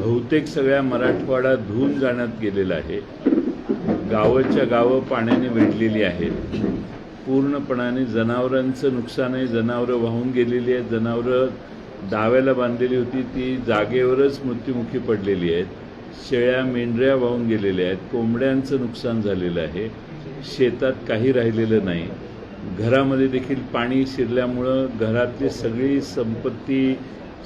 बहुतेक सगळ्या मराठवाडा धुवून जाण्यात गेलेला आहे. गावच्या गावं पाण्याने वेढलेली आहेत. पूर्णपणाने जनावरांचं नुकसान आहे. जनावरं वाहून गेलेली आहेत. जनावरं दाव्याला बांधलेली होती ती जागेवरच मृत्युमुखी पडलेली आहेत. शेळ्या मेंढऱ्या वाहून गेलेल्या आहेत. कोंबड्यांचं नुकसान झालेलं आहे. शेतात काही राहिलेलं नाही. घरामध्ये देखील पाणी शिरल्यामुळं घरातली सगळी संपत्ती,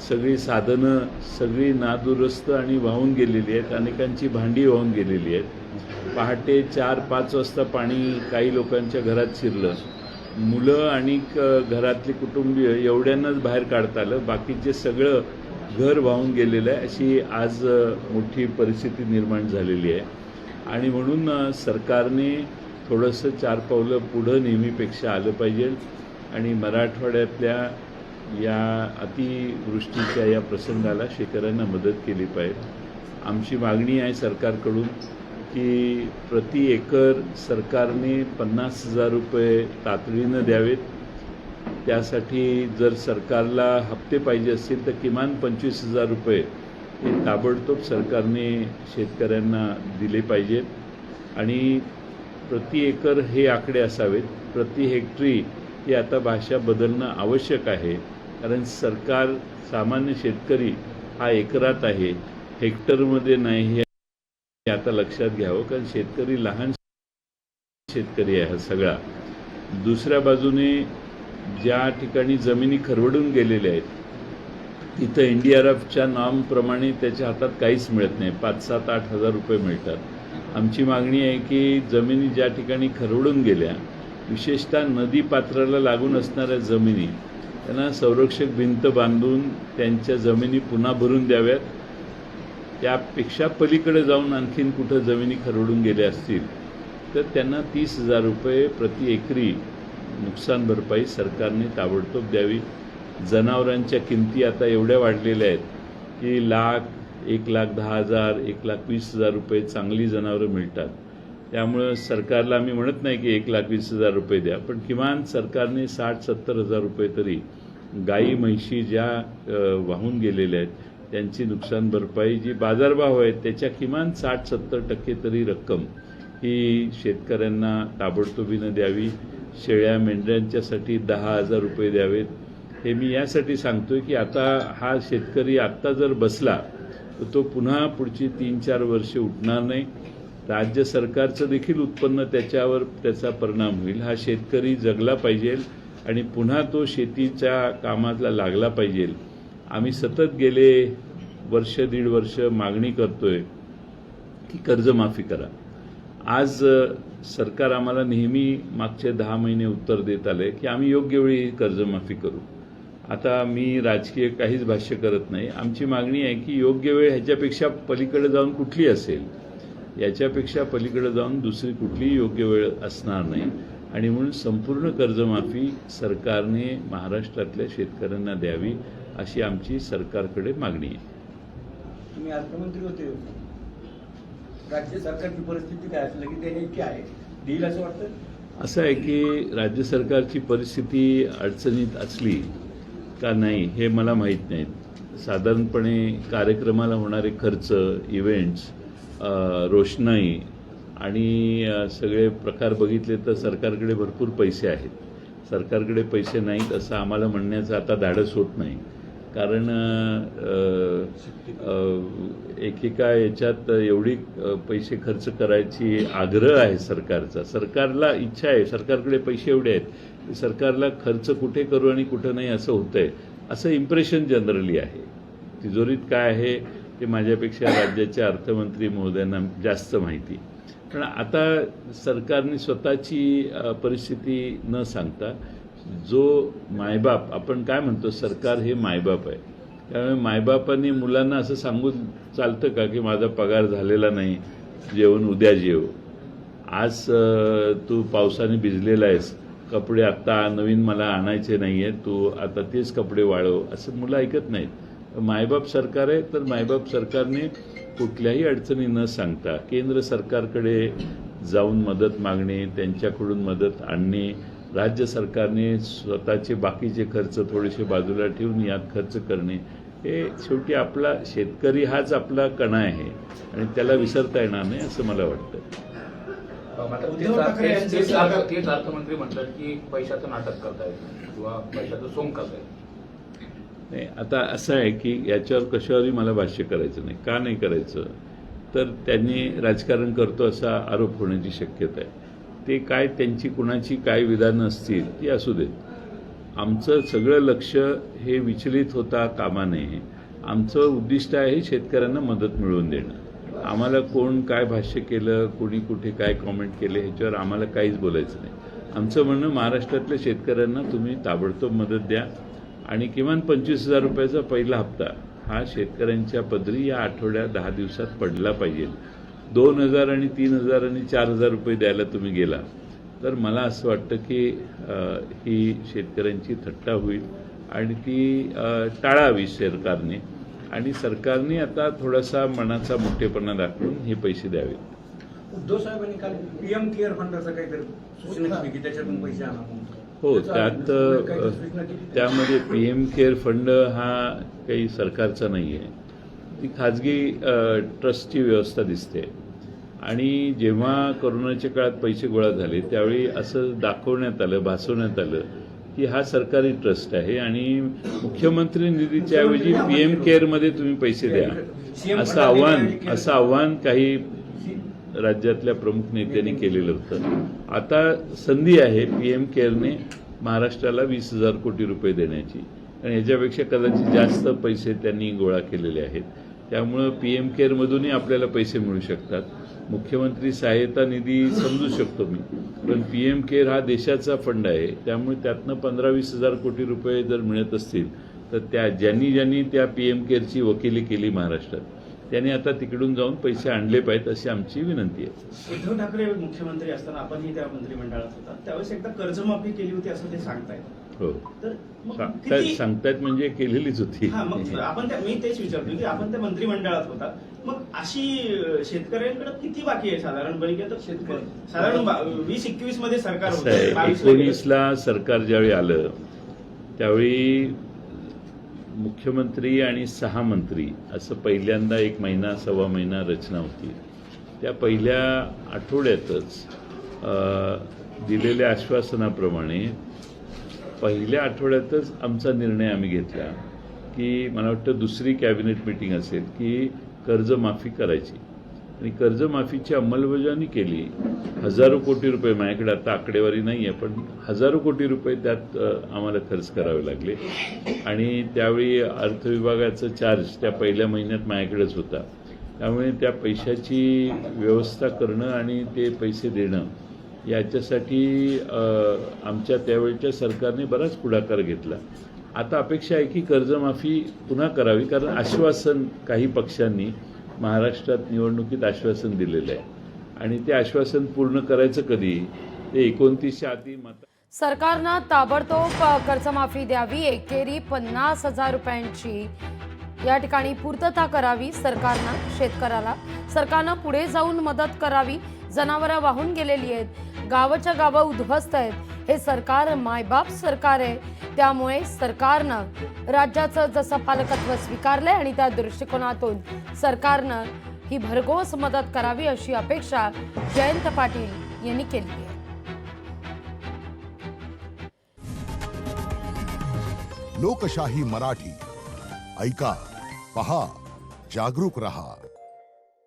सगळी साधनं, सगळी नादुरुस्त आणि वाहून गेलेली आहेत. अनेकांची भांडी वाहून गेलेली आहेत. पहाटे 4-5 वाजता पाणी काही लोकांच्या घरात शिरलं. मुलं आणि घरातले कुटुंबीय एवढ्यांनाच बाहेर काढता आलं. बाकीचे सगळं घर वाहून गेलेलं आहे. अशी आज मोठी परिस्थिती निर्माण झालेली आहे. आणि म्हणून सरकारने थोडंसं 4 पावलं पुढं नेहमीपेक्षा आलं पाहिजे आणि मराठवाड्यातल्या या अतिवृष्टीच्या या प्रसंगाला शेतकऱ्यांना मदत केली पाहिजे. आमची मागणी आहे सरकारकडून की प्रति एकर सरकारने 50,000 रुपये तातडीनं द्यावेत. त्यासाठी जर सरकारला हप्ते पाहिजे असतील तर किमान 25,000 रुपये हे ताबडतोब सरकारने शेतकऱ्यांना दिले पाहिजेत आणि प्रति एकर हे आकडे असावेत. प्रति हेक्टरी ही आता भाषा बदलणं आवश्यक आहे. कारण सरकार सामान्य शेतकरी हा एकरात आहे, हेक्टरमध्ये नाही. हे आता लक्षात घ्यावं. कारण शेतकरी लहान शेतकरी आहे हा सगळा. दुसऱ्या बाजूने ज्या ठिकाणी जमिनी खरवडून गेलेल्या आहेत तिथं NDRFच्या नॉर्मप्रमाणे त्याच्या हातात काहीच मिळत नाही. 5-7-8 हजार रुपये मिळतात. आमची मागणी आहे की जमिनी ज्या ठिकाणी खरवडून गेल्या, विशेषतः नदी पात्राला लागून असणाऱ्या जमिनी, त्यांना संरक्षक भिंत बांधून त्यांच्या जमिनी पुन्हा भरून द्याव्यात. त्यापेक्षा पलीकडे जाऊन आणखीन कुठं जमिनी खरवडून गेल्या असतील तर त्यांना 30,000 रुपये प्रति एकरी नुकसान भरपाई सरकारने ताबडतोब द्यावी. जनावरांच्या किमती आता एवढ्या वाढलेल्या आहेत की 1,10,000, 1,20,000 रुपये चांगली जनावरं मिळतात. त्यामुळं सरकारला आम्ही म्हणत नाही की 1,20,000 रुपये द्या, पण किमान सरकारने 60-70 हजार रुपये तरी गाई म्हैशी ज्या वाहून गेलेल्या आहेत त्यांची नुकसान भरपाई जी बाजारभाव आहेत त्याच्या किमान 60-70% तरी रक्कम ही शेतकऱ्यांना ताबडतोबीनं द्यावी. शेळ्या मेंढ्यांच्यासाठी 10,000 रुपये द्यावेत. हे मी यासाठी सांगतोय की आता हा शेतकरी आत्ता जर बसला तर तो पुन्हा पुढची 3-4 वर्षे उठणार नाही. राज्य सरकारचं देखील उत्पन्न त्याच्यावर त्याचा परिणाम होईल. हा शेतकरी जगला पाहिजे आणि पुन्हा तो शेतीच्या कामाला लागला पाहिजे. आम्ही सतत गेले वर्ष 1.5 वर्ष मागणी करतोय की कर्जमाफी करा. आज सरकार आम्हाला नेहमी मागचे 10 महिने उत्तर देत आले की आम्ही योग्य वेळी कर्जमाफी करू. आता मी राजकीय काहीच भाष्य करत नाही. आमची मागणी आहे की योग्य वेळ ह्याच्यापेक्षा पलीकडे जाऊन कुठली असेल, याच्यापेक्षा पलीकडे जाऊन दुसरी कुठलीही योग्य वेळ असणार नाही. आणि म्हणून संपूर्ण कर्जमाफी सरकारने महाराष्ट्रातल्या शेतकऱ्यांना द्यावी अशी आमची सरकारकडे मागणी आहे. तुम्ही अर्थमंत्री होते. राज्य सरकारची परिस्थिती काय असलं की त्याने इतकी आहे देईल असं वाटतं? असं आहे की राज्य सरकारची परिस्थिती अडचणीत असली का नाही हे मला माहीत नाही. साधारणपणे कार्यक्रमाला होणारे खर्च, इव्हेंट्स, रोषणाई आणि सगळे प्रकार बघितले तर सरकारकडे भरपूर पैसे आहेत. सरकारकडे पैसे नाहीत असं आम्हाला म्हणण्याचं आता धाडस होत नाही. कारण एकेका याच्यात एवढी पैसे खर्च करायची आग्रह आहे सरकारचा. सरकारला इच्छा आहे, सरकारकडे पैसे एवढे आहेत की सरकारला खर्च कुठे करू आणि कुठं नाही असं होतंय, असं इम्प्रेशन जनरली आहे. तिजोरीत काय आहे ते माझ्यापेक्षा राज्याच्या अर्थमंत्री महोदयांना जास्त माहिती. पण आता सरकारने स्वतःची परिस्थिती न सांगता जो मायबाप, आपण काय म्हणतो सरकार हे मायबाप आहे. त्यामुळे मायबापांनी मुलांना असं सांगून चालतं का की माझा पगार झालेला नाही, जेवण उद्या जेव, आज तू पावसाने भिजलेला आहेस, कपडे आत्ता नवीन मला आणायचे नाही आहेत, तू आता तेच कपडे वाळव, असं मुलं ऐकत नाहीत. मायबाप सरकार आहे तर मायबाप सरकारने कुठल्याही अडचणी न सांगता केंद्र सरकारकडे जाऊन मदत मागणे, त्यांच्याकडून मदत आणणे, राज्य सरकारने स्वतःचे बाकीचे खर्च थोडेसे बाजूला ठेवून यात खर्च करणे, हे शेवटी आपला शेतकरी हाच आपला कणा आहे आणि त्याला विसरता येणार नाही असं मला वाटतं. मात्र उद्धव ठाकरे यांचे तेच अर्थमंत्री म्हणतात की पैशाचं नाटक करतायत किंवा पैशाचं सोंग करतायत. नाही, आता असं आहे की याच्यावर कशावरही मला भाष्य करायचं नाही. का नाही करायचं, तर त्यांनी राजकारण करतो असा आरोप होण्याची शक्यता आहे. ते काय त्यांची कुणाची काय विधानं असतील ती असू देत. आमचं सगळं लक्ष हे विचलित होता कामा नये. आमचं उद्दिष्ट आहे शेतकऱ्यांना मदत मिळवून देणं. आम्हाला कोण काय भाष्य केलं, कोणी कुठे काय कॉमेंट केले ह्याच्यावर आम्हाला काहीच बोलायचं नाही. आमचं म्हणणं शेतकऱ्यांना शेतकऱ्यांना तुम्ही ताबडतोब मदत द्या आणि किमान 25,000 रुपयाचा पहिला हप्ता हा शेतकऱ्यांच्या पदरी या आठवड्यात 10 दिवसात पडला पाहिजे. 2,000 आणि 3,000 आणि 4,000 रुपये द्यायला तुम्ही गेला तर मला असं वाटतं की ही शेतकऱ्यांची थट्टा होईल आणि ती टाळावी सरकारने. आणि सरकारने आता थोडासा मनाचा मोठेपणा दाखवून हे पैसे द्यावे. उद्धव साहेबांनी काल पीएम केअर फंडाचा काहीतरी सूचना केली की त्याच्यातून पैसे आणा म्हणून. हो, त्यामध्ये PM केअर फंड हा काही सरकारचा नाही आहे. ती खाजगी ट्रस्टची व्यवस्था दिसते. आणि जेव्हा कोरोनाच्या काळात पैसे गोळा झाले त्यावेळी असं दाखवण्यात आलं, भासवण्यात आलं की हा सरकारी ट्रस्ट आहे आणि मुख्यमंत्री निधीच्या ऐवजी PM केअरमध्ये तुम्ही पैसे द्या असं आव्हान काही राज्यातल्या प्रमुख नेत्यांनी केलेलं होतं. आता संधी आहे PM केअरने महाराष्ट्राला 20,000 कोटी रुपये देण्याची आणि ह्याच्यापेक्षा कदाचित जास्त पैसे त्यांनी गोळा केलेले आहेत. त्यामुळं PM केअरमधूनही आपल्याला पैसे मिळू शकतात. मुख्यमंत्री सहाय्यता निधी समजू शकतो मी, पण PM केअर हा देशाचा फंड आहे. त्यामुळे त्यातनं 15-20,000 कोटी रुपये जर मिळत असतील तर ज्यांनी त्या PM केअरची वकिली केली महाराष्ट्रात त्यांनी आता तिकडून जाऊन पैसे आणले पाहिजेत अशी आमची विनंती आहे. उद्धव ठाकरे मुख्यमंत्री असताना आपणही त्या मंत्रिमंडळात होता त्यावेळेस एकदा कर्जमाफी केली होती असं ते सांगतायत. हो, तर सांगतायत म्हणजे केलेलीच होती. मग आपण मी तेच विचारतो की आपण त्या मंत्रिमंडळात होता, मग अशी शेतकऱ्यांकडे किती बाकी आहे साधारणपणे? तर शेतकरी साधारण 20-21 मध्ये सरकार होतं, 19ला सरकार ज्यावेळी आलं त्यावेळी मुख्यमंत्री आणि 6 मंत्री असं पहिल्यांदा 1 महिना सव्वा महिना रचना होती. त्या पहिल्या आठवड्यातच दिलेल्या आश्वासनाप्रमाणे पहिल्या आठवड्यातच आमचा निर्णय आम्ही घेतला की मला वाटतं दुसरी कॅबिनेट मीटिंग असेल की कर्जमाफी करायची आणि कर्जमाफीची अंमलबजावणी केली. हजारो कोटी रुपये, माझ्याकडे आता आकडेवारी नाही आहे, पण हजारो कोटी रुपये त्यात आम्हाला खर्च करावे लागले. आणि त्यावेळी अर्थविभागाचा चार्ज त्या पहिल्या महिन्यात माझ्याकडेच होता. त्यामुळे त्या पैशाची व्यवस्था करणं आणि ते पैसे देणं याच्यासाठी आमच्या त्यावेळच्या सरकारने बराच पुढाकार घेतला. आता अपेक्षा आहे की कर्जमाफी पुन्हा करावी, कारण आश्वासन काही पक्षांनी महाराष्ट्रात निवडणुकीत आश्वासन दिलेलं आहे आणि ते आश्वासन पूर्ण करायचं कधी, ते 29च्या आधी सरकारनं ताबडतोब कर्जमाफी द्यावी, एकेरी 50,000 रुपयांची या ठिकाणी पूर्तता करावी सरकारनं शेतकऱ्याला. सरकारनं पुढे जाऊन मदत करावी. जनावरं वाहून गेलेली आहेत, गावाच्या गावं उद्ध्वस्त आहेत. हे सरकार मायबाप सरकार आहे. त्यामुळे सरकारनं राज्याचं जसं पालकत्व स्वीकारलंय आणि त्या दृष्टिकोनातून सरकारनं ही भरघोस मदत करावी अशी अपेक्षा जयंत पाटील यांनी केली आहे. लोकशाही मराठी ऐका, पहा, जागरूक रहा.